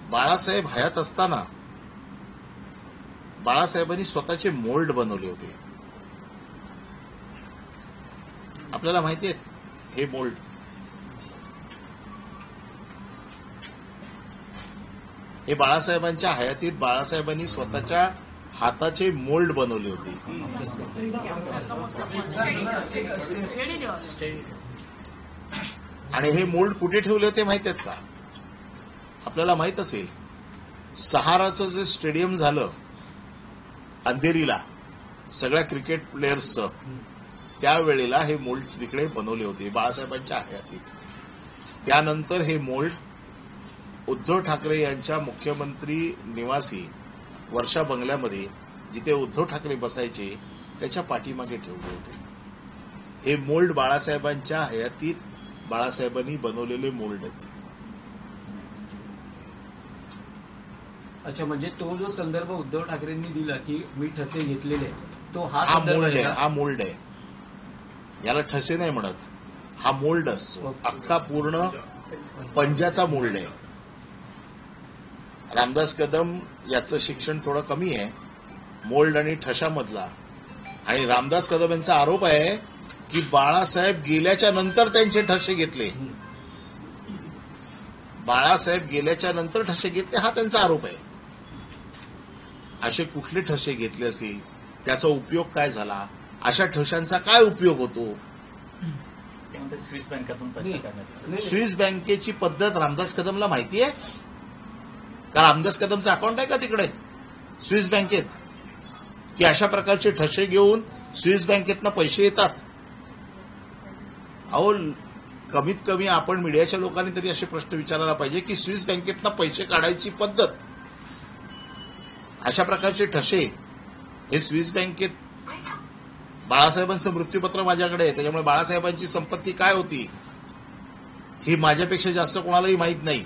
बाळासाहेब हयात असताना बाळासाहेबांनी स्वतःचे मोल्ड बनवले होते. आपल्याला माहिती आहे हे मोल्ड. हे बाळासाहेबांच्या हयातीत बाळासाहेबांनी स्वतःच्या हाताचे मोल्ड बनवले होते. आणि हे मोल्ड कुठे ठेवले होते माहित आहेत का? आपल्याला माहित असेल, सहाराचं जे स्टेडियम झालं अंधेरीला सगळ्या क्रिकेट प्लेयर्सचं, त्यावेळेला हे मोल्ड तिकडे बनवले होते बाळासाहेबांच्या हयातीत. त्यानंतर हे मोल्ड उद्धव ठाकरे यांच्या मुख्यमंत्री निवासी वर्षा बंगल्यामध्ये, जिथे उद्धव ठाकरे बसायचे, त्याच्या पाठीमागे ठेवले होते. हे मोल्ड बाळासाहेबांच्या हयातीत बाळासाहेबांनी बनवलेले मोल्ड आहेत. अच्छा, म्हणजे तो जो संदर्भ उद्धव ठाकरेंनी दिला की मी ठसे घेतलेले, तो हा मोल्ड आहे. हा मोल्ड आहे. याला ठसे नाही म्हणत, हा मोल्ड असतो. अख्खा पूर्ण पंजाचा मोल्ड आहे. रामदास कदम याचं शिक्षण थोडं कमी आहे मोल्ड आणि ठशामधला. आणि रामदास कदम यांचा आरोप आहे की बाळासाहेब गेल्याच्या नंतर त्यांचे ठसे घेतले. बाळासाहेब गेल्याच्या नंतर ठसे घेतले हा त्यांचा आरोप आहे. असे कुठले ठसे घेतले असेल, त्याचा उपयोग काय झाला, अशा ठशांचा काय उपयोग होतो? स्विस बँकेतून पैसे काढण्यासाठी स्विस बँकेची पद्धत रामदास कदमला माहिती आहे का? रामदास कदमचं अकाउंट आहे का तिकडे स्विस बँकेत, की अशा प्रकारचे ठसे घेऊन स्विस बँकेतनं पैसे येतात? अहो, कमीत कमी आपण मीडियाच्या लोकांनी तरी असे प्रश्न विचारायला पाहिजे की स्विस बँकेतनं पैसे काढायची पद्धत, अशा प्रकारचे ठसे हे स्विस बँकेत. बाळासाहेबांचं मृत्यूपत्र माझ्याकडे आहे, त्याच्यामुळे बाळासाहेबांची संपत्ती काय होती ही माझ्यापेक्षा जास्त कोणालाही माहीत नाही.